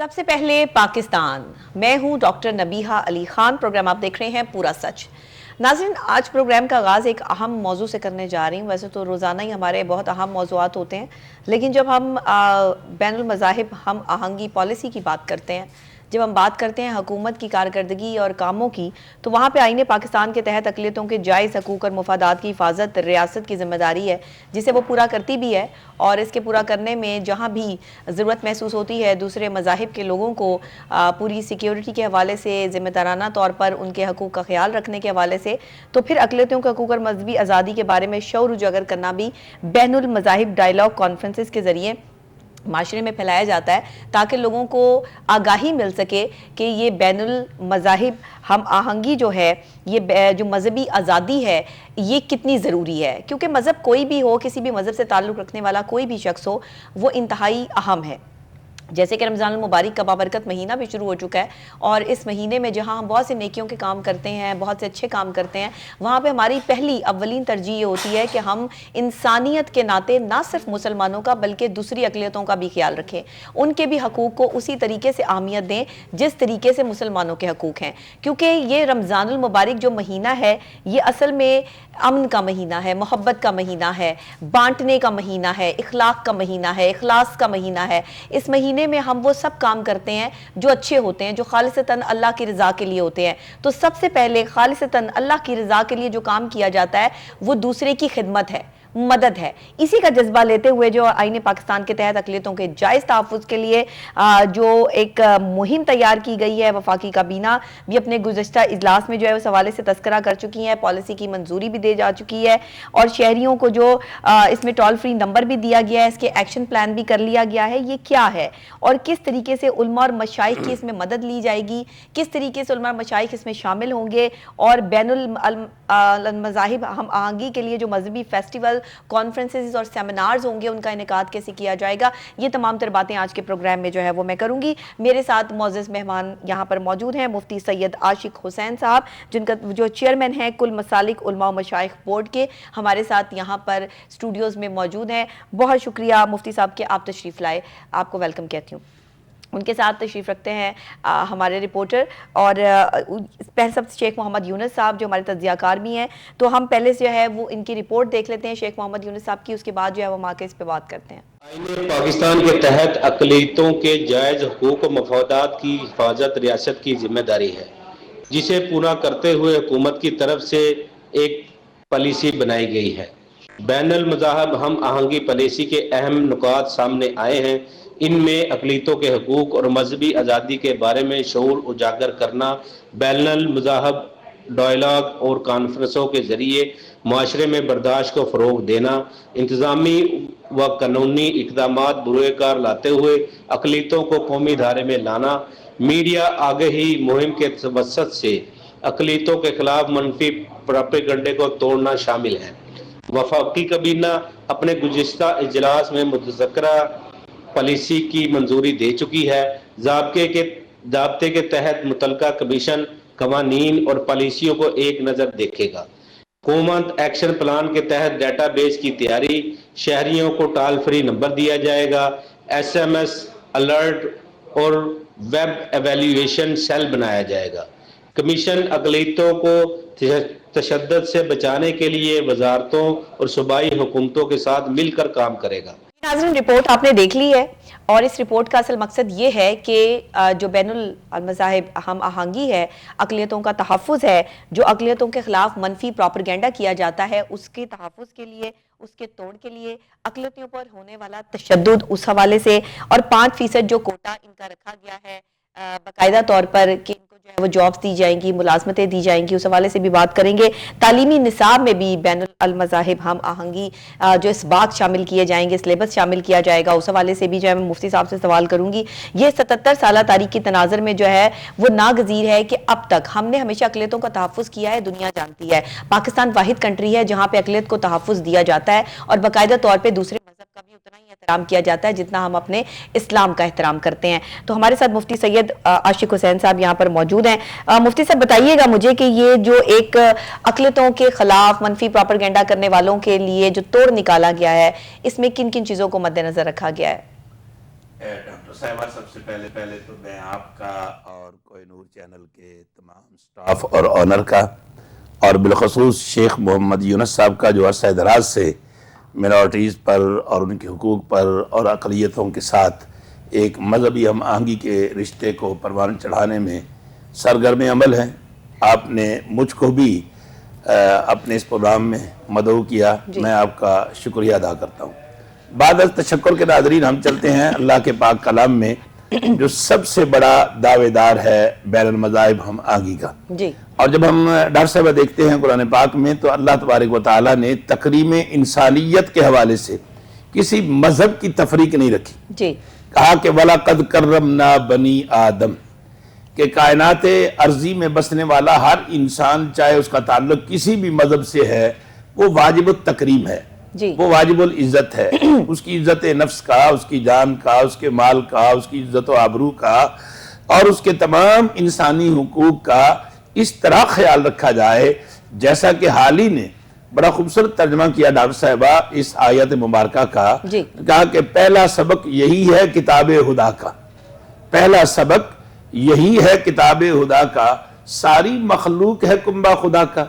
سب سے پہلے پاکستان، میں ہوں ڈاکٹر نبیہہ علی خان، پروگرام آپ دیکھ رہے ہیں پورا سچ۔ ناظرین، آج پروگرام کا آغاز ایک اہم موضوع سے کرنے جا رہی ہوں۔ ویسے تو روزانہ ہی ہمارے بہت اہم موضوعات ہوتے ہیں، لیکن جب ہم بین المذاہب ہم آہنگی پالیسی کی بات کرتے ہیں، جب ہم بات کرتے ہیں حکومت کی کارکردگی اور کاموں کی، تو وہاں پہ آئین پاکستان کے تحت اقلیتوں کے جائز حقوق اور مفادات کی حفاظت ریاست کی ذمہ داری ہے، جسے وہ پورا کرتی بھی ہے، اور اس کے پورا کرنے میں جہاں بھی ضرورت محسوس ہوتی ہے دوسرے مذاہب کے لوگوں کو پوری سیکیورٹی کے حوالے سے، ذمہ دارانہ طور پر ان کے حقوق کا خیال رکھنے کے حوالے سے، تو پھر اقلیتوں کے حقوق اور مذہبی آزادی کے بارے میں شعور اجاگر کرنا بھی بین المذاہب ڈائیلاگ کانفرنسز کے ذریعے معاشرے میں پھیلایا جاتا ہے، تاکہ لوگوں کو آگاہی مل سکے کہ یہ بین المذاہب ہم آہنگی جو ہے، یہ جو مذہبی آزادی ہے، یہ کتنی ضروری ہے، کیونکہ مذہب کوئی بھی ہو، کسی بھی مذہب سے تعلق رکھنے والا کوئی بھی شخص ہو، وہ انتہائی اہم ہے۔ جیسے کہ رمضان المبارک کا بابرکت مہینہ بھی شروع ہو چکا ہے، اور اس مہینے میں جہاں ہم بہت سے نیکیوں کے کام کرتے ہیں، بہت سے اچھے کام کرتے ہیں، وہاں پہ ہماری پہلی اولین ترجیح یہ ہوتی ہے کہ ہم انسانیت کے ناطے نہ صرف مسلمانوں کا بلکہ دوسری اقلیتوں کا بھی خیال رکھیں، ان کے بھی حقوق کو اسی طریقے سے اہمیت دیں جس طریقے سے مسلمانوں کے حقوق ہیں، کیونکہ یہ رمضان المبارک جو مہینہ ہے، یہ اصل میں امن کا مہینہ ہے، محبت کا مہینہ ہے، بانٹنے کا مہینہ ہے، اخلاق کا مہینہ ہے، اخلاص کا مہینہ ہے۔ اس مہینے میں ہم وہ سب کام کرتے ہیں جو اچھے ہوتے ہیں، جو خالصتاً اللہ کی رضا کے لیے ہوتے ہیں۔ تو سب سے پہلے خالصتاً اللہ کی رضا کے لیے جو کام کیا جاتا ہے وہ دوسرے کی خدمت ہے، مدد ہے۔ اسی کا جذبہ لیتے ہوئے جو آئین پاکستان کے تحت اقلیتوں کے جائز تحفظ کے لیے جو ایک مہم تیار کی گئی ہے، وفاقی کابینہ بھی اپنے گزشتہ اجلاس میں جو ہے اس حوالے سے تذکرہ کر چکی ہے، پالیسی کی منظوری بھی دے جا چکی ہے، اور شہریوں کو جو اس میں ٹول فری نمبر بھی دیا گیا ہے، اس کے ایکشن پلان بھی کر لیا گیا ہے۔ یہ کیا ہے اور کس طریقے سے علماء اور مشائخ کی اس میں مدد لی جائے گی، کس طریقے سے علماء اور مشائخ اس میں شامل ہوں گے، اور بین المذاہب ہم آہنگی کے لیے جو مذہبی فیسٹیول، کانفرنسز اور سیمینارز ہوں گے، ان کا انعقاد کیسے کیا جائے گا، یہ تمام تر باتیں آج کے پروگرام میں جو ہے وہ میں کروں گی۔ میرے ساتھ معزز مہمان یہاں پر موجود ہیں مفتی سید عاشق حسین صاحب، جن کا جو چیئرمین ہیں کل مسالک علماء و مشائخ بورڈ کے، ہمارے ساتھ یہاں پر اسٹوڈیوز میں موجود ہیں۔ بہت شکریہ مفتی صاحب کہ آپ تشریف لائے، آپ کو ویلکم کہتی ہوں۔ ان کے ساتھ تشریف رکھتے ہیں ہمارے رپورٹر اور پہلے سب شیخ محمد یونس صاحب جو ہمارے تجزیہ کار بھی ہیں، تو ہم پہلے جو ہے وہ ان کی رپورٹ دیکھ لیتے ہیں شیخ محمد یونس صاحب کی، اس کے بعد جو ہے وہ آگے اس پہ بات کرتے ہیں۔ آئین پاکستان کے تحت اقلیتوں کے جائز حقوق و مفادات کی حفاظت ریاست کی ذمہ داری ہے، جسے پورا کرتے ہوئے حکومت کی طرف سے ایک پالیسی بنائی گئی ہے۔ بین المذاہب ہم آہنگی پالیسی کے اہم نکات سامنے آئے ہیں۔ ان میں اقلیتوں کے حقوق اور مذہبی آزادی کے بارے میں شعور اجاگر کرنا، بین المذاہب ڈائیلاگ اور کانفرنسوں کے ذریعے معاشرے میں برداشت کو فروغ دینا، انتظامی و قانونی اقدامات بروئے کار لاتے ہوئے اقلیتوں کو قومی دھارے میں لانا، میڈیا آگہی مہم کے توسط سے اقلیتوں کے خلاف منفی پروپیگنڈے کو توڑنا شامل ہے۔ وفاقی کابینہ اپنے گزشتہ اجلاس میں مذکورہ پالیسی کی منظوری دے چکی ہے۔ ضابطے کے تحت متعلقہ کمیشن قوانین اور پالیسیوں کو ایک نظر دیکھے گا۔ حکومت ایکشن پلان کے تحت ڈیٹا بیس کی تیاری، شہریوں کو ٹال فری نمبر دیا جائے گا، SMS الرٹ اور ویب ایویلیویشن سیل بنایا جائے گا۔ کمیشن اقلیتوں کو تشدد سے بچانے کے لیے وزارتوں اور صوبائی حکومتوں کے ساتھ مل کر کام کرے گا۔ ناظرین، رپورٹ آپ نے دیکھ لی ہے، اور اس رپورٹ کا اصل مقصد یہ ہے کہ جو بین المذاہب ہم آہنگی ہے، اقلیتوں کا تحفظ ہے، جو اقلیتوں کے خلاف منفی پروپیگنڈا کیا جاتا ہے، اس کے تحفظ کے لیے، اس کے توڑ کے لیے، اقلیتوں پر ہونے والا تشدد اس حوالے سے، اور 5% جو کوٹا ان کا رکھا گیا ہے باقاعدہ طور پر کہ ان کو جو ہے وہ جابز دی جائیں گی، ملازمتیں دی جائیں گی، اس حوالے سے بھی بات کریں گے۔ تعلیمی نصاب میں بھی بین المذاہب ہم آہنگی جو اس بات شامل کیے جائیں گے، سلیبس شامل کیا جائے گا، اس حوالے سے بھی جو ہے میں مفتی صاحب سے سوال کروں گی۔ یہ 77 سالہ تاریخ کی تناظر میں جو ہے وہ ناگزیر ہے کہ اب تک ہم نے ہمیشہ اقلیتوں کا تحفظ کیا ہے، دنیا جانتی ہے پاکستان واحد کنٹری ہے جہاں پہ اقلیت کو تحفظ دیا جاتا ہے، اور باقاعدہ طور پہ دوسرے مذہب کا بھی اتنا ہی احترام کیا جاتا ہے جتنا ہم اپنے اسلام کا احترام کرتے ہیں۔ تو ہمارے ساتھ مفتی سید عاشق حسین صاحب یہاں پر موجود ہیں۔ مفتی صاحب بتائیے گا مجھے کہ یہ جو ایک اقلیتوں کے خلاف منفی پروپیگنڈا کرنے والوں کے لیے جو توڑ نکالا گیا ہے، اس میں کن کن چیزوں کو مد نظر رکھا گیا ہے؟ ڈاکٹر صاحبہ، سب سے پہلے تو میں آپ کا اور کوہ نور چینل کے تمام سٹاف اور آنر کا، اور بالخصوص شیخ محمد یونس صاحب کا، جو عرصہ دراز سے منارٹیز پر اور ان کے حقوق پر اور اقلیتوں کے ساتھ ایک مذہبی ہم آہنگی کے رشتے کو پروان چڑھانے میں سرگرم عمل ہیں. آپ نے مجھ کو بھی اپنے اس پروگرام میں مدعو کیا، میں آپ کا شکریہ ادا کرتا ہوں. بعد از تشکر کے ناظرین، ہم چلتے ہیں اللہ کے پاک کلام میں، جو سب سے بڑا دعوے دار ہے بین المذاہب ہم آہنگی کا. اور جب ہم ڈاکٹر صاحبہ دیکھتے ہیں قرآن پاک میں، تو اللہ تبارک و تعالیٰ نے تکریم انسانیت کے حوالے سے کسی مذہب کی تفریق نہیں رکھی. کہا کہ وَلَقَدْ كَرَّمْنَا بَنِي آدم، کہ کائنات ارضی میں بسنے والا ہر انسان، چاہے اس کا تعلق کسی بھی مذہب سے ہے، وہ واجب التکریم ہے، وہ واجب العزت ہے. اس کی عزت نفس کا، اس کی جان کا، اس کے مال کا، اس کی عزت و آبرو کا، اور اس کے تمام انسانی حقوق کا اس طرح خیال رکھا جائے جیسا کہ حالی نے بڑا خوبصورت ترجمہ کیا ڈاکٹر صاحبہ اس آیت مبارکہ کا. کہا کہ پہلا سبق یہی ہے کتاب خدا کا، پہلا سبق یہی ہے کتاب خدا کا، ساری مخلوق ہے کنبہ خدا کا.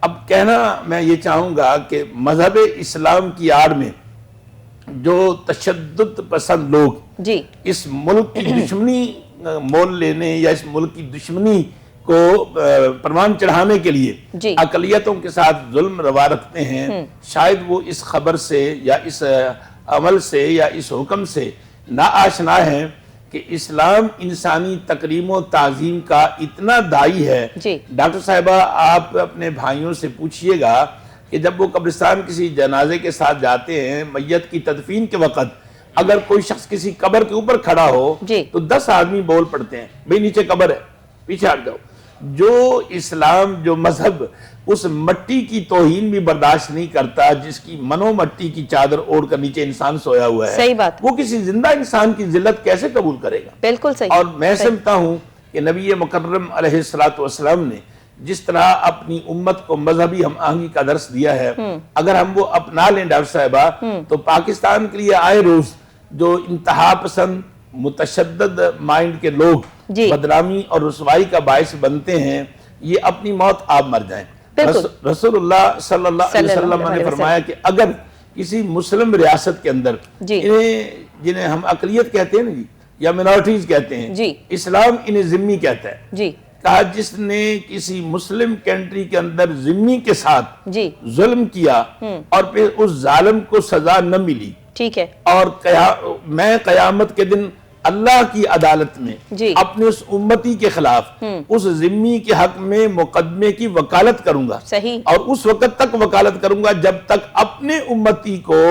اب کہنا میں یہ چاہوں گا کہ مذہب اسلام کی آڑ میں جو تشدد پسند لوگ اس ملک کی دشمنی مول لینے یا اس ملک کی دشمنی کو پروان چڑھانے کے لیے اقلیتوں کے ساتھ ظلم روا رکھتے ہیں، شاید وہ اس خبر سے یا اس عمل سے یا اس حکم سے ناآشنا ہیں کہ اسلام انسانی تکریم و تعظیم کا اتنا دائی ہے. ڈاکٹر صاحبہ، آپ اپنے بھائیوں سے پوچھئے گا کہ جب وہ قبرستان کسی جنازے کے ساتھ جاتے ہیں، میت کی تدفین کے وقت اگر کوئی شخص کسی قبر کے اوپر کھڑا ہو تو 10 آدمی بول پڑتے ہیں، بھئی نیچے قبر ہے، پیچھے ہٹ جاؤ. جو اسلام، جو مذہب اس مٹی کی توہین بھی برداشت نہیں کرتا جس کی منو مٹی کی چادر اوڑھ کر نیچے انسان سویا ہوا ہے، وہ کسی زندہ انسان کی ذلت کیسے قبول کرے گا؟ بالکل صحیح. اور میں سمجھتا ہوں کہ نبی مکرم علیہ السلام نے جس طرح اپنی امت کو مذہبی ہم آہنگی کا درس دیا ہے، اگر ہم وہ اپنا لیں ڈاکٹر صاحبہ، تو پاکستان کے لیے آئے روز جو انتہا پسند متشدد مائنڈ کے لوگ بدنامی اور رسوائی کا باعث بنتے ہیں، یہ اپنی موت آپ مر جائیں. رسول اللہ صلی اللہ علیہ وسلم نے فرمایا کہ اگر کسی مسلم ریاست کے اندر جنہیں ہم اقلیت کہتے ہیں یا منارٹیز کہتے ہیں، اسلام انہیں ذمی کہتا ہے. کہا جس نے کسی مسلم کنٹری کے اندر ذمی کے ساتھ ظلم کیا اور پھر اس ظالم کو سزا نہ ملی، اور میں قیامت کے دن اللہ کی عدالت میں اپنے اس امتی کے خلاف اس ذمی کے حق میں مقدمے کی وکالت کروں گا، اور اس وقت تک وکالت کروں گا جب تک اپنے امتی کو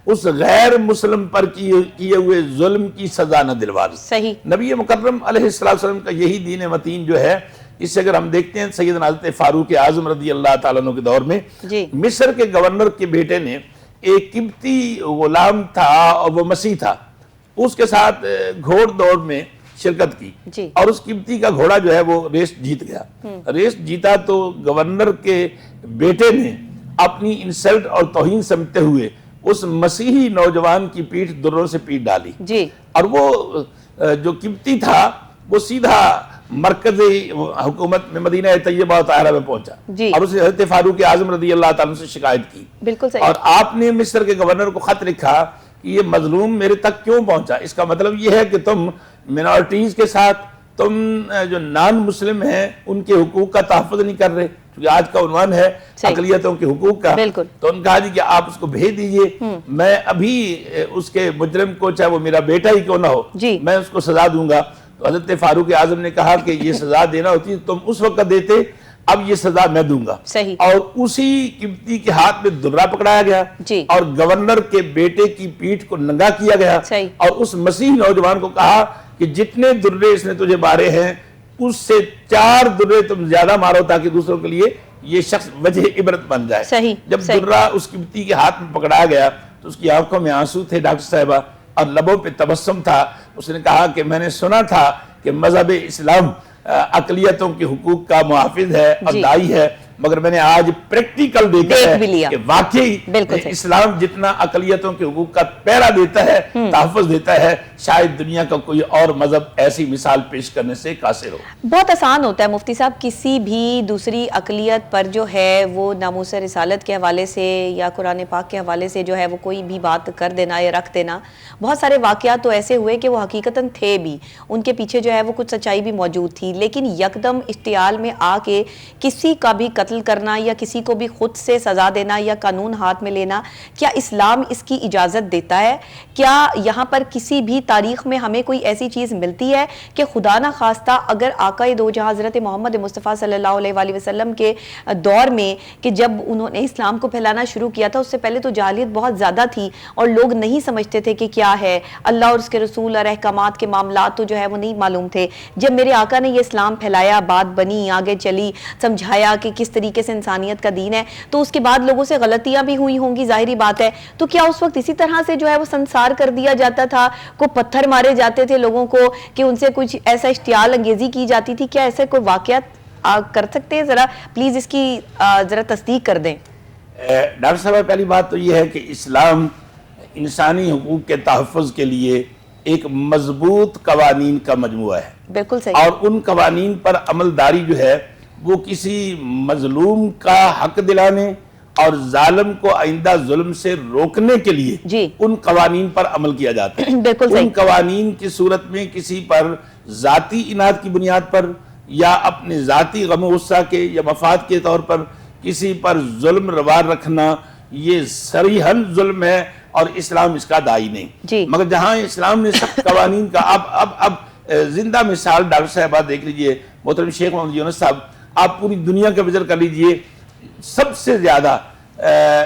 اس غیر مسلم پر کیے ہوئے ظلم کی سزا نہ دلوا دوں. نبی مکرم علیہ السلام کا یہی دین متین جو ہے، اس سے اگر ہم دیکھتے ہیں سیدنا حضرت فاروق اعظم رضی اللہ تعالیٰ عنہ کے دور میں مصر کے گورنر کے بیٹے نے ایک قبطی غلام تھا اور وہ مسیح تھا، اس کے ساتھ گھوڑ دوڑ میں شرکت کی، اور اس قبطی کا گھوڑا جو ہے وہ ریس جیت گیا. ریس جیتا تو گورنر کے بیٹے نے اپنی انسلٹ اور توہین سمجھتے ہوئے اس مسیحی نوجوان کی پیٹھ دروں سے پیٹ ڈالی، اور وہ جو قبطی تھا وہ سیدھا مرکزی حکومت میں مدینہ طیبہ و طاہرہ میں پہنچا، اور اسے حضرت فاروق اعظم رضی اللہ تعالیٰ سے شکایت کی. اور آپ نے مصر کے گورنر کو خط لکھا کہ یہ مظلوم میرے تک کیوں پہنچا؟ اس کا مطلب یہ ہے کہ تم منارٹیز کے ساتھ، تم جو نان مسلم ہیں ان کے حقوق کا تحفظ نہیں کر رہے، کیونکہ آج کا عنوان ہے اقلیتوں کے حقوق کا. تو ان کہا کہ آپ اس کو بھیج دیجئے، میں ابھی اس کے مجرم کو، چاہے وہ میرا بیٹا ہی کیوں نہ ہو، میں اس کو سزا دوں گا. تو حضرت فاروق اعظم نے کہا کہ یہ سزا دینا ہوتی تم اس وقت دیتے، اب یہ سزا میں دوں گا. اور اسی قبطی کے ہاتھ میں درہ پکڑایا گیا اور گورنر کے بیٹے کی پیٹھ کو ننگا کیا گیا، اور اس مسیح نوجوان کو کہا کہ جتنے درے اس نے تجھے مارے ہیں اس سے 4 درے تم زیادہ مارو تاکہ دوسروں کے لیے یہ شخص وجہ عبرت بن جائے. جب درہ اس قبطی کے ہاتھ میں پکڑایا گیا تو اس کی آنکھوں میں آنسو تھے ڈاکٹر صاحبہ، اور لبوں پہ تبسم تھا. اس نے کہا کہ میں نے سنا تھا کہ مذہب اسلام اقلیتوں کے حقوق کا محافظ ہے اور دائی ہے، مگر میں نے آج پریکٹیکل دیکھا دیکھ بھی ہے لیا۔ کہ واقعی بالکل صحیح۔ اسلام جتنا اقلیتوں کے حقوق کا پہرا دیتا ہے، تحفظ دیتا ہے، شاید دنیا کا کوئی اور مذہب ایسی مثال پیش کرنے سے قاصر ہو۔ بہت آسان ہوتا ہے مفتی صاحب، کسی بھی دوسری اقلیت پر جو ہے وہ ناموس رسالت کے حوالے سے یا قرآن پاک کے حوالے سے جو ہے وہ کوئی بھی بات کر دینا یا رکھ دینا۔ بہت سارے واقعات تو ایسے ہوئے کہ وہ حقیقتاً تھے بھی، ان کے پیچھے جو ہے وہ کچھ سچائی بھی موجود تھی، لیکن یکدم اشتعال میں آ کے کسی کا بھی قتل کرنا یا کسی کو بھی خود سے سزا دینا یا قانون ہاتھ میں لینا، کیا اسلام اس کی اجازت دیتا ہے؟ کیا یہاں پر کسی بھی تاریخ میں ہمیں کوئی ایسی چیز ملتی ہے کہ خدا نہ خواستہ اگر آقا دو جہاں حضرت محمد مصطفیٰ صلی اللہ علیہ وآلہ وسلم کے دور میں کہ جب انہوں نے اسلام کو پھیلانا شروع کیا تھا، اس سے پہلے تو جاہلیت بہت زیادہ تھی اور لوگ نہیں سمجھتے تھے کہ کیا ہے اللہ اور اس کے رسول اور احکامات کے معاملات تو جو ہے وہ نہیں معلوم تھے۔ جب میرے آقا نے یہ اسلام پھیلایا، بات بنی، آگے چلی، سمجھایا کہ کس طریقے سے انسانیت کا دین ہے، تو اس کے بعد لوگوں سے غلطیاں بھی ہوئی ہوں گی، ظاہری بات ہے۔ تو کیا اس وقت اسی طرح سے جو ہے وہ سنسار کر دیا جاتا تھا، کو پتھر مارے جاتے تھے لوگوں کو کہ ان سے کچھ ایسا اشتعال انگیزی کی جاتی تھی؟ کیا ایسے کوئی واقعات کر سکتے ہیں؟ ذرا پلیز اس کی ذرا تصدیق کر دیں۔ ڈاکٹر صاحب، پہلی بات تو یہ ہے کہ اسلام انسانی حقوق کے تحفظ کے لیے ایک مضبوط قوانین کا مجموعہ ہے، بالکل صحیح۔ اور ان قوانین پر عمل داری جو ہے وہ کسی مظلوم کا حق دلانے اور ظالم کو آئندہ ظلم سے روکنے کے لیے جی ان قوانین پر عمل کیا جاتا ہے۔ بالکل صحیح۔ ان قوانین کی صورت میں کسی پر ذاتی اناد کی بنیاد پر یا اپنے ذاتی غم و غصہ کے یا مفاد کے طور پر کسی پر ظلم روا رکھنا، یہ صریحاً ظلم ہے اور اسلام اس کا داعی نہیں۔ جی مگر جہاں اسلام نے سخت قوانین کا اب زندہ مثال ڈاکٹر صاحبہ دیکھ لیجئے، محترم شیخ محمد یونس صاحب، آپ پوری دنیا کا وزر کر لیجئے، سب سے زیادہ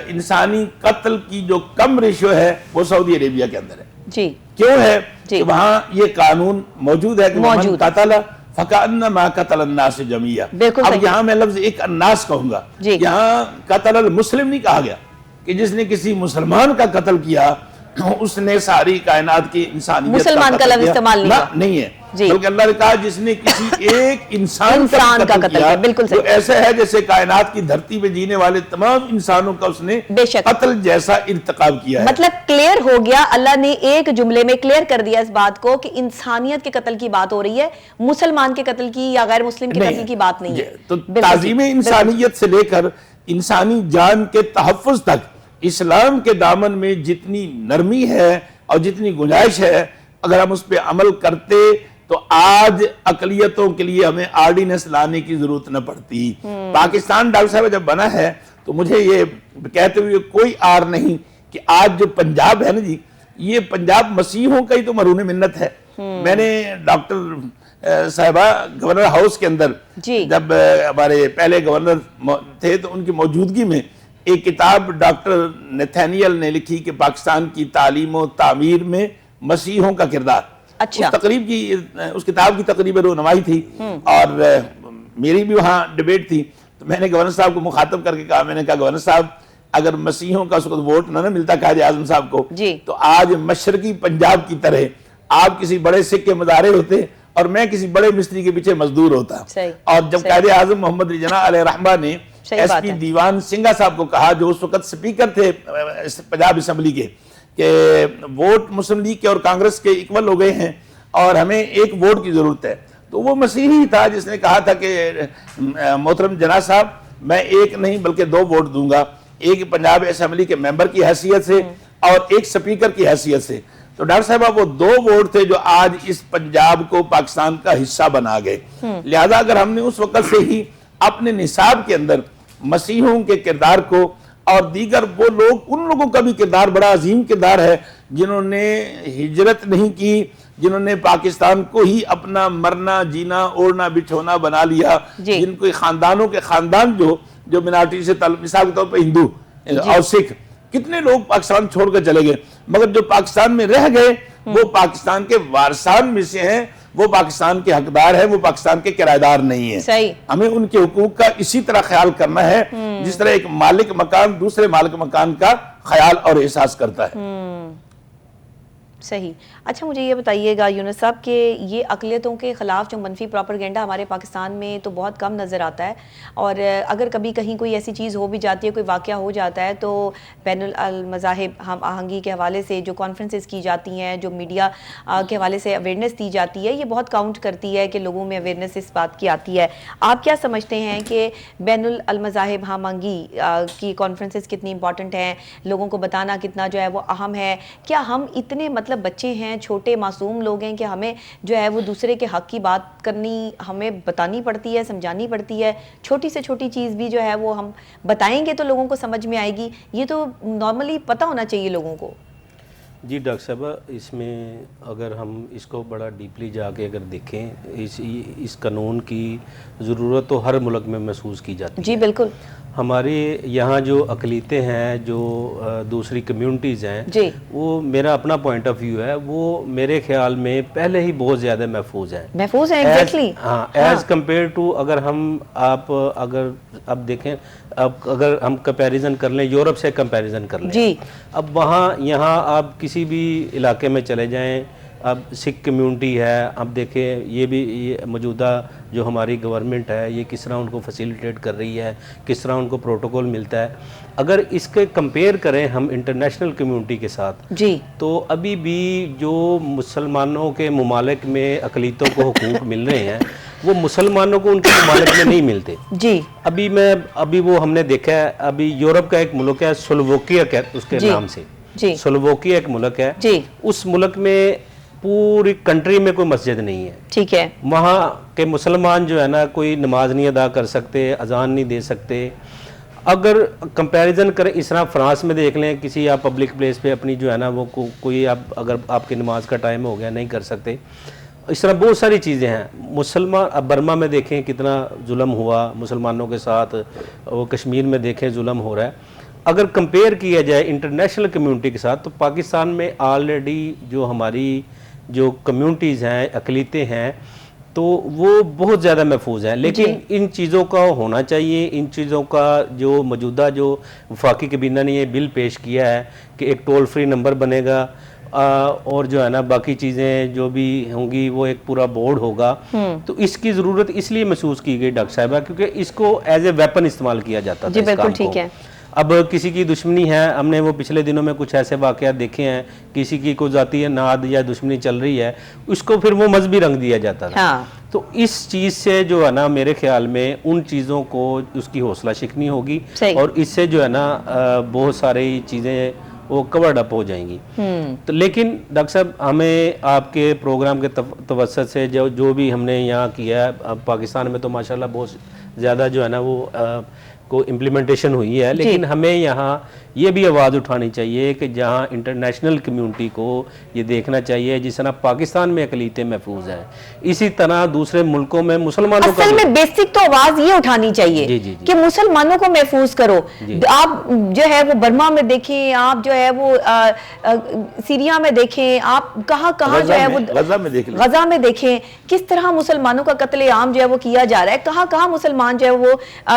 انسانی قتل کی جو کم ریشو ہے وہ سعودی عربیہ کے اندر ہے۔ جی کیوں ہے؟ کہ وہاں یہ قانون موجود ہے کہ من قتل فکأنما قتل الناس جميعا۔ اب یہاں میں لفظ ایک الناس کہوں گا، یہاں قتل المسلم نہیں کہا گیا کہ جس نے کسی مسلمان کا قتل کیا اس نے ساری کائنات کی انسانیت مسلمان کا لفظ استعمال نہیں ہے، بلکہ اللہ نے کہا جس نے کسی ایک انسان کا قتل کیا، بالکل وہ ایسا ہے جیسے کائنات کی دھرتی پہ جینے والے تمام انسانوں کا اس نے قتل جیسا ارتکاب کیا ہے۔ مطلب کلیئر ہو گیا، اللہ نے ایک جملے میں کلیئر کر دیا اس بات کو کہ انسانیت کے قتل کی بات ہو رہی ہے، مسلمان کے قتل کی یا غیر مسلم کے قتل کی بات نہیں ہے۔ تو تعظیم انسانیت سے لے کر انسانی جان کے تحفظ تک اسلام کے دامن میں جتنی نرمی ہے اور جتنی گنجائش ہے، اگر ہم اس پہ عمل کرتے تو آج اقلیتوں کے لیے ہمیں آرڈیننس لانے کی ضرورت نہ پڑتی۔ پاکستان ڈاکٹر صاحب جب بنا ہے تو مجھے یہ کہتے ہوئے کوئی آر نہیں کہ آج جو پنجاب ہے نا جی، یہ پنجاب مسیحوں کا ہی تو مرہون منت ہے۔ میں نے ڈاکٹر صاحبہ گورنر ہاؤس کے اندر جب ہمارے پہلے گورنر تھے تو ان کی موجودگی میں ایک کتاب ڈاکٹر نیتھینیل نے لکھی کہ پاکستان کی تعلیم و تعمیر میں مسیحوں کا کردار۔ اس کتاب کی تقریب رونمائی تھی اور میری بھی وہاں ڈیبیٹ تھی، تو میں نے گورنر صاحب کو مخاطب کر کے کہا، میں نے کہا گورنر صاحب اگر مسیحوں کا اس وقت ووٹ نہ ملتا قائد اعظم صاحب کو تو آج مشرقی پنجاب کی طرح آپ کسی بڑے سکھ کے مزارے ہوتے اور میں کسی بڑے مستری کے پیچھے مزدور ہوتا۔ اور جب قائد اعظم محمد علی جناح علیہ رحمہ نے ایس پی دیوان سنگھا صاحب کو کہا جو اس وقت سپیکر تھے پنجاب اسمبلی کے کہ ووٹ مسلم لیگ کے اور کانگریس کے ایکول ہو گئے ہیں اور ہمیں ایک ووٹ کی ضرورت ہے، تو وہ مسیحی تھا جس نے کہا تھا کہ محترم جناح صاحب میں ایک نہیں بلکہ 2 ووٹ دوں گا، ایک پنجاب اسمبلی کے ممبر کی حیثیت سے اور ایک سپیکر کی حیثیت سے۔ تو ڈاکٹر صاحبہ وہ 2 ووٹ تھے جو آج اس پنجاب کو پاکستان کا حصہ بنا گئے۔ لہذا اگر ہم نے اس وقت سے ہی اپنے نصاب کے اندر مسیحوں کے کردار کو اور دیگر وہ لوگ، ان لوگوں کا بھی کردار بڑا عظیم کردار ہے جنہوں نے ہجرت نہیں کی، جنہوں نے پاکستان کو ہی اپنا مرنا جینا اوڑھنا بچھونا بنا لیا، جن کو خاندانوں کے خاندان جو منارٹی سے مثال کے طور پہ ہندو اور سکھ، کتنے لوگ پاکستان چھوڑ کر چلے گئے، مگر جو پاکستان میں رہ گئے وہ پاکستان کے وارثان میں سے ہیں، وہ پاکستان کے حقدار ہیں، وہ پاکستان کے کرایہ دار نہیں ہیں۔ ہمیں ان کے حقوق کا اسی طرح خیال کرنا ہے جس طرح ایک مالک مکان دوسرے مالک مکان کا خیال اور احساس کرتا ہے۔ صحیح. اچھا مجھے یہ بتائیے گا یونس صاحب کہ یہ اقلیتوں کے خلاف جو منفی پروپیگنڈا ہمارے پاکستان میں تو بہت کم نظر آتا ہے, اور اگر کبھی کہیں کوئی ایسی چیز ہو بھی جاتی ہے, کوئی واقعہ ہو جاتا ہے, تو بین المذاہب ہم آہنگی کے حوالے سے جو کانفرنسز کی جاتی ہیں, جو میڈیا کے حوالے سے اویئرنیس دی جاتی ہے, یہ بہت کاؤنٹ کرتی ہے کہ لوگوں میں اویئرنیس اس بات کی آتی ہے. آپ کیا سمجھتے ہیں کہ بین المذاہب ہم آہنگی کی کانفرنسز کتنی امپورٹنٹ ہیں, لوگوں کو بتانا کتنا جو ہے وہ اہم ہے؟ کیا ہم اتنے مطلب بچے ہیں, چھوٹے معصوم لوگ ہیں کہ ہمیں جو ہے وہ دوسرے کے حق کی بات کرنی ہمیں بتانی پڑتی ہے, سمجھانی پڑتی ہے؟ چھوٹی سے چھوٹی چیز بھی جو ہے وہ ہم بتائیں گے تو لوگوں کو سمجھ میں آئے گی, یہ تو نارملی پتہ ہونا چاہیے لوگوں کو. جی ڈاکٹر صاحبہ, اس میں اگر ہم اس کو بڑا ڈیپلی جا کے اگر دیکھیں, اس قانون کی ضرورت تو ہر ملک میں محسوس کی جاتی ہے. جی بالکل. ہمارے یہاں جو اقلیتیں ہیں, جو دوسری کمیونٹیز ہیں, جی وہ میرا اپنا پوائنٹ آف ویو ہے, وہ میرے خیال میں پہلے ہی بہت زیادہ محفوظ ہیں. محفوظ ہیں ایگزیکٹلی. ہاں, ایز کمپیئر ٹو اگر ہم اگر اب دیکھیں, اگر ہم کمپیریزن کر لیں, یورپ سے کمپیریزن کر لیں, جی اب یہاں آپ کسی بھی علاقے میں چلے جائیں, اب سکھ کمیونٹی ہے, اب دیکھیں یہ موجودہ جو ہماری گورنمنٹ ہے یہ کس طرح ان کو فیسیلیٹیٹ کر رہی ہے, کس طرح ان کو پروٹوکول ملتا ہے. اگر اس کے کمپیئر کریں ہم انٹرنیشنل کمیونٹی کے ساتھ, جی تو ابھی بھی جو مسلمانوں کے ممالک میں اقلیتوں کو حقوق مل رہے ہیں وہ مسلمانوں کو ان کے ممالک میں نہیں ملتے. جی ابھی وہ ہم نے دیکھا ہے, ابھی یورپ کا ایک ملک ہے سلوواکیہ اس کے نام سے, جی سلوواکیہ ایک ملک ہے, جی اس ملک میں پوری کنٹری میں کوئی مسجد نہیں ہے. ٹھیک ہے. وہاں کے مسلمان جو ہے نا کوئی نماز نہیں ادا کر سکتے, اذان نہیں دے سکتے. اگر کمپیریزن کریں اس طرح فرانس میں دیکھ لیں, کسی آپ پبلک پلیس پہ اپنی جو ہے نا وہ کوئی اگر آپ کی نماز کا ٹائم ہو گیا نہیں کر سکتے. اس طرح بہت ساری چیزیں ہیں. مسلمان اب برما میں دیکھیں کتنا ظلم ہوا مسلمانوں کے ساتھ, وہ کشمیر میں دیکھیں ظلم ہو رہا ہے. اگر کمپیئر کیا جائے انٹرنیشنل کمیونٹی کے ساتھ, تو پاکستان میں آلریڈی جو ہماری جو کمیونٹیز ہیں, اقلیتیں ہیں, تو وہ بہت زیادہ محفوظ ہیں. لیکن ان چیزوں کا ہونا چاہیے, ان چیزوں کا جو موجودہ جو وفاقی کابینہ نے یہ بل پیش کیا ہے کہ ایک ٹول فری نمبر بنے گا, اور جو ہے نا باقی چیزیں جو بھی ہوں گی وہ ایک پورا بورڈ ہوگا, تو اس کی ضرورت اس لیے محسوس کی گئی ڈاکٹر صاحبہ کیونکہ اس کو ایز اے ویپن استعمال کیا جاتا تھا. جی بالکل ٹھیک ہے. اب کسی کی دشمنی ہے, ہم نے وہ پچھلے دنوں میں کچھ ایسے واقعات دیکھے ہیں, کسی کی کوئی ذاتی ناد یا دشمنی چل رہی ہے, اس کو پھر وہ مذہبی رنگ دیا جاتا تھا. تو اس چیز سے جو ہے نا میرے خیال میں ان چیزوں کو اس کی حوصلہ شکنی ہوگی, اور اس سے جو ہے نا بہت ساری چیزیں وہ کورڈ اپ ہو جائیں گی. تو لیکن ڈاکٹر صاحب ہمیں آپ کے پروگرام کے توسط سے جو بھی ہم نے یہاں کیا ہے, پاکستان میں تو ماشاءاللہ بہت زیادہ جو ہے نا وہ کو امپلیمنٹیشن ہوئی ہے, لیکن ہمیں یہاں یہ بھی آواز اٹھانی چاہیے کہ جہاں انٹرنیشنل کمیونٹی کو یہ دیکھنا چاہیے جس طرح پاکستان میں اقلیتیں محفوظ ہیں, اسی طرح دوسرے ملکوں میں مسلمانوں کا اصل میں بیسک تو آواز یہ اٹھانی چاہیے کہ مسلمانوں کو محفوظ کرو. آپ جو ہے وہ برما میں دیکھیں, آپ جو ہے وہ سیریا میں دیکھیں, آپ کہاں جو ہے وہ غزہ میں دیکھیں کس طرح مسلمانوں کا قتل عام جو ہے وہ کیا جا رہا ہے, کہاں مسلمان جو ہے وہ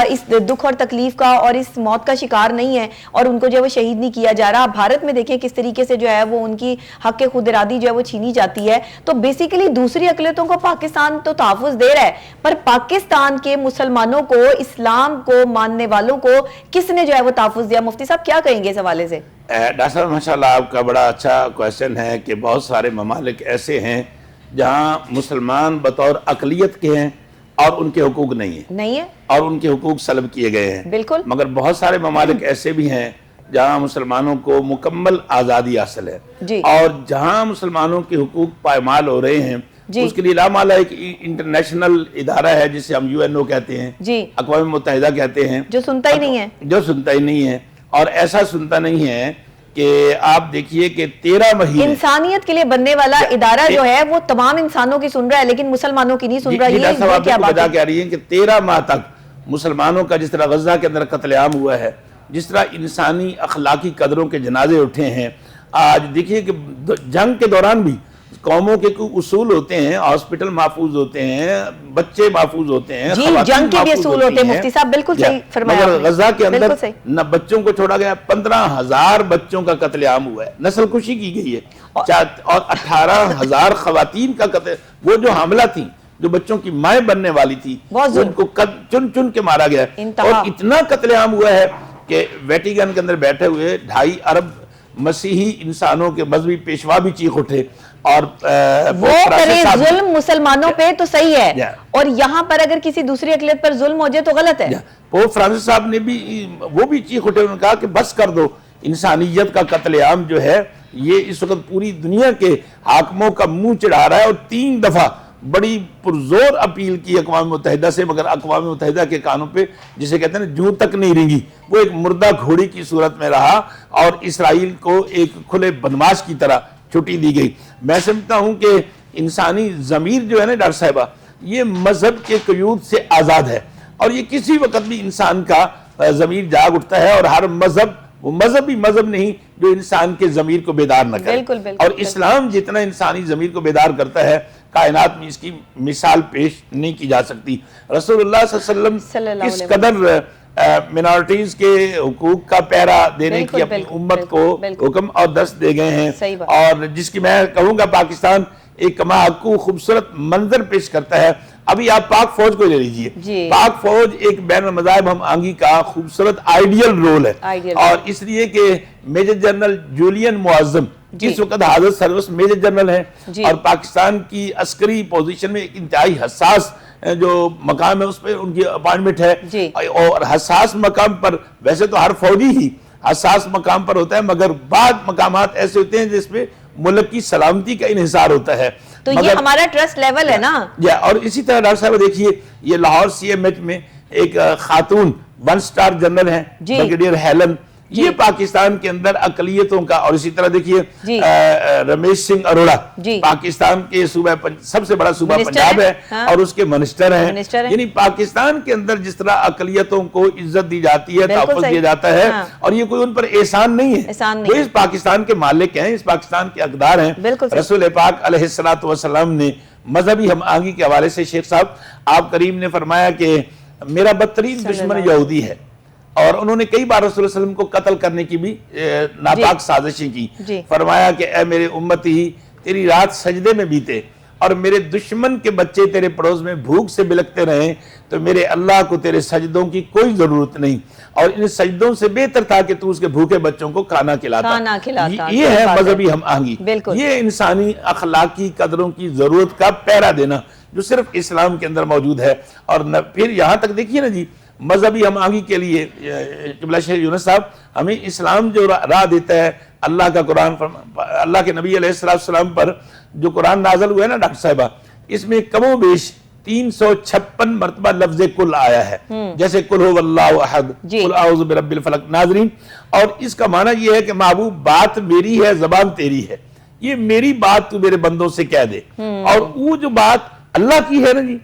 اس دکھ اور تکلیف کا اور اس موت کا شکار نہیں ہے اور ان کو جو ہے وہ شہید نہیں کیا جا رہا. بھارت میں دیکھیں کس طریقے سے جو ہے وہ ان کی حق خود ارادی جو ہے وہ چھینی جاتی ہے. تو بیسیکلی دوسری اقلیتوں کو پاکستان تو تحفظ دے رہا ہے, پر پاکستان کے مسلمانوں کو, اسلام کو ماننے والوں کو کس نے جو ہے وہ تحفظ دیا؟ مفتی صاحب کیا کہیں گے اس حوالے سے؟ ڈاکٹر صاحب ماشاءاللہ آپ کا بڑا اچھا کویسچن ہے کہ بہت سارے ممالک ایسے ہیں جہاں مسلمان بطور اقلیت کے ہیں اور ان کے حقوق نہیں ہیں اور ان کے حقوق سلب کیے گئے ہیں. بالکل. مگر بہت سارے ممالک ایسے بھی ہیں جہاں مسلمانوں کو مکمل آزادی حاصل ہے, اور جہاں مسلمانوں کے حقوق پائمال ہو رہے ہیں اس کے لیے لامحالہ ایک انٹرنیشنل ادارہ ہے جسے ہم UNO کہتے ہیں, اقوام متحدہ کہتے ہیں, جو سنتا ہی نہیں ہے. اور ایسا سنتا نہیں ہے کہ آپ دیکھیے کہ 13 مہینے انسانیت کے لیے بننے والا ادارہ جو ہے وہ تمام انسانوں کی سن رہا ہے لیکن مسلمانوں کی نہیں سن رہا. یہ کیا بات کہہ رہی ہیں کہ 13 ماہ تک مسلمانوں کا جس طرح غزہ کے اندر قتل عام ہوا ہے, جس طرح انسانی اخلاقی قدروں کے جنازے اٹھے ہیں, آج دیکھیے کہ جنگ کے دوران بھی قوموں کے کوئی اصول ہوتے ہیں, ہاسپٹل محفوظ ہوتے ہیں, بچے محفوظ ہوتے ہیں, جی خواتین جنگ کے بھی محفوظ اصول ہوتے ہیں مفتی صاحب, بالکل صحیح فرمایا مگر آپ نے. غزہ کے اندر بالکل صحیح. نہ بچوں کو چھوڑا گیا, 15,000 بچوں کا قتل عام ہوا ہے, نسل کشی کی گئی ہے, اور 18,000 خواتین کا قتل, وہ جو حاملہ تھیں, جو بچوں کی مائیں بننے والی تھی, ان کو چن چن کے مارا گیا, اور اتنا قتل عام ہوا ہے کہ ویٹیکن کے اندر بیٹھے ہوئے 2.5 ارب مسیحی انسانوں کے مذہبی پیشوا بھی چیخ اٹھے, اور وہ کرے ظلم مسلمانوں پہ تو صحیح ہے, اور یہاں پر اگر کسی دوسری اقلیت پر ظلم ہو جائے تو غلط ہے. وہ فرانسس صاحب نے بھی, وہ بھی چیخ اٹھے, انہوں نے کہا کہ بس کر دو, انسانیت کا قتل عام جو ہے یہ اس وقت پوری دنیا کے حاکموں کا منہ چڑھا رہا ہے, اور 3 دفعہ بڑی پرزور اپیل کی اقوام متحدہ سے, مگر اقوام متحدہ کے کانوں پہ جسے کہتے ہیں جوں تک نہیں رنگی, وہ ایک مردہ گھوڑی کی صورت میں رہا, اور اسرائیل کو ایک کھلے بدماش کی طرح چھٹی دی گئی. میں سمجھتا ہوں کہ انسانی ضمیر جو ہے نا ڈاکٹر صاحبہ, یہ مذہب کے قیود سے آزاد ہے, اور یہ کسی وقت بھی انسان کا ضمیر جاگ اٹھتا ہے, اور ہر مذہب, وہ مذہبی مذہب نہیں جو انسان کے ضمیر کو بیدار نہ کرے. بالکل, بالکل, اور اسلام جتنا انسانی ضمیر کو بیدار کرتا ہے, کائنات میں اس کی مثال پیش نہیں کی جا سکتی. رسول اللہ صلی اللہ علیہ وسلم کس قدر منارٹیز کے حقوق کا پیرا دینے کی اپنی امت کو حکم اور دست دے گئے ہیں, اور جس کی میں کہوں گا پاکستان ایک کما حقوق خوبصورت منظر پیش کرتا ہے. ابھی آپ پاک فوج کو لے لیجئے, پاک فوج ایک بین المذاہب ہم آہنگی کا خوبصورت آئیڈیل رول ہے, اور اس لیے کہ میجر جنرل جولین معظم اس وقت حاضر سروس میجر جنرل ہیں, اور پاکستان کی عسکری پوزیشن میں ایک انتہائی حساس جو مقام ہے اس پہ ان کی اپائنٹمنٹ ہے, اور حساس مقام پر, ویسے تو ہر فوجی ہی حساس مقام پر ہوتا ہے, مگر بعض مقامات ایسے ہوتے ہیں جس پہ ملک کی سلامتی کا انحصار ہوتا ہے, تو یہ ہمارا ٹرسٹ لیول ہے نا. اور اسی طرح ڈاکٹر صاحب دیکھیے, یہ لاہور سی ایم ایچ میں ایک خاتون 1 سٹار جنرل ہیں, بریگیڈیئر ہیلن, یہ پاکستان کے اندر اقلیتوں کا, اور اسی طرح دیکھیے رمیش سنگھ اروڑا, پاکستان کے صوبہ سب سے بڑا صوبہ پنجاب ہے, اور اس کے منسٹر ہیں. یعنی پاکستان کے اندر جس طرح اقلیتوں کو عزت دی جاتی ہے, تحفظ دیا جاتا ہے, اور یہ کوئی ان پر احسان نہیں ہے, وہ اس پاکستان کے مالک ہیں, اس پاکستان کے حقدار ہیں. رسول پاک علیہ السلام نے مذہبی ہم آہنگی کے حوالے سے, شیخ صاحب آپ کریم نے فرمایا کہ میرا بدترین دشمن یہودی ہے, اور انہوں نے کئی بار رسول اللہ علیہ وسلم کو قتل کرنے کی بھی ناپاک سازشیں کی. فرمایا کہ اے میرے امتی, تیری رات سجدے میں بیتے, اور میرے دشمن کے بچے تیرے پڑوس میں بھوک سے بلکتے رہیں, تو میرے اللہ کو تیرے سجدوں کی کوئی ضرورت نہیں, اور ان سجدوں سے بہتر تھا کہ تو اس کے بھوکے بچوں کو کھانا کھلاتا. یہ ہے مذہبی ہم آہنگی, یہ انسانی اخلاقی قدروں کی ضرورت کا پیرا دینا جو صرف اسلام کے اندر موجود ہے. اور پھر یہاں تک دیکھیے نا جی, مذہبی ہم آہنگی کے لیے قبلہ شیخ یونس صاحب ہمیں اسلام جو راہ دیتا ہے, اللہ کا قرآن, اللہ کے نبی علیہ السلام پر جو قرآن نازل ہوا ہے نا ڈاکٹر صاحبہ, اس میں کم و بیش 356 مرتبہ لفظ کل آیا ہے, جیسے کل هو اللہ احد, کل اعوذ برب الفلق. ناظرین, اور اس کا معنی یہ ہے کہ محبوب بات میری ہے, زبان تیری ہے, یہ میری بات تو میرے بندوں سے کہہ دے, اور وہ جو بات اللہ کی ہے نا جی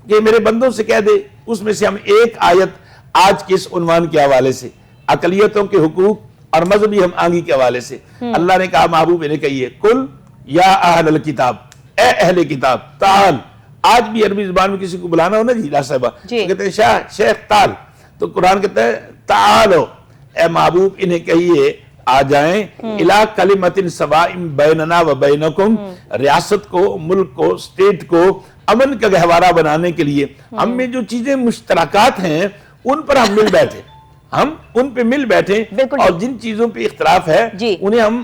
کہ میرے بندوں سے کہہ دے, اس میں سے ہم ایک آیت آج کے اس عنوان کے حوالے سے, اقلیتوں کے حقوق اور مذہبی ہم آہنگی کے حوالے سے, اللہ نے کہا محبوب نے کہیے, کل یا اہل الکتاب, اے اہل کتاب, تعال. آج بھی عربی زبان میں کسی کو بلانا ہو نا جی ڈاکٹر صاحبہ, کہتے ہیں شیخ تعال, تو قرآن کہتا ہے تعالو, اے محبوب انہیں کہیے آ جائیں, الہ کلمت سواء بیننا و بینکم, ریاست کو, ملک کو, اسٹیٹ کو امن کا گہوارہ بنانے کے لیے. ہم میں جو چیزیں مشترکات ہیں ان پر ہم مل بیٹھے, ہم ان پہ مل بیٹھے, اور جن چیزوں پہ اختلاف ہے انہیں ہم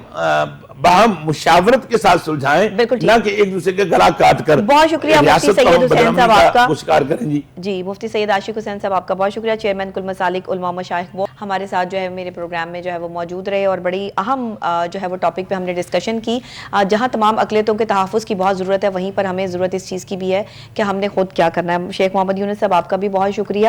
باہم مشاورت کے ساتھ سلجھائیں, نہ کہ ایک دوسرے کے گلا کاٹ کر. بہت شکریہ مفتی سید حسین صاحب آپ کا, مشکار کریں جی. جی مفتی سید عاشق حسین صاحب آپ کا بہت شکریہ, چیئرمین کل مسالک علماء مشائخ, وہ ہمارے ساتھ جو ہے میرے پروگرام میں جو ہے وہ موجود رہے, اور بڑی اہم جو ہے وہ ٹاپک پہ ہم نے ڈسکشن کی. جہاں تمام اقلیتوں کے تحفظ کی بہت ضرورت ہے, وہیں پر ہمیں ضرورت اس چیز کی بھی ہے کہ ہم نے خود کیا کرنا ہے. شیخ محمد یونس صاحب آپ کا بھی بہت شکریہ.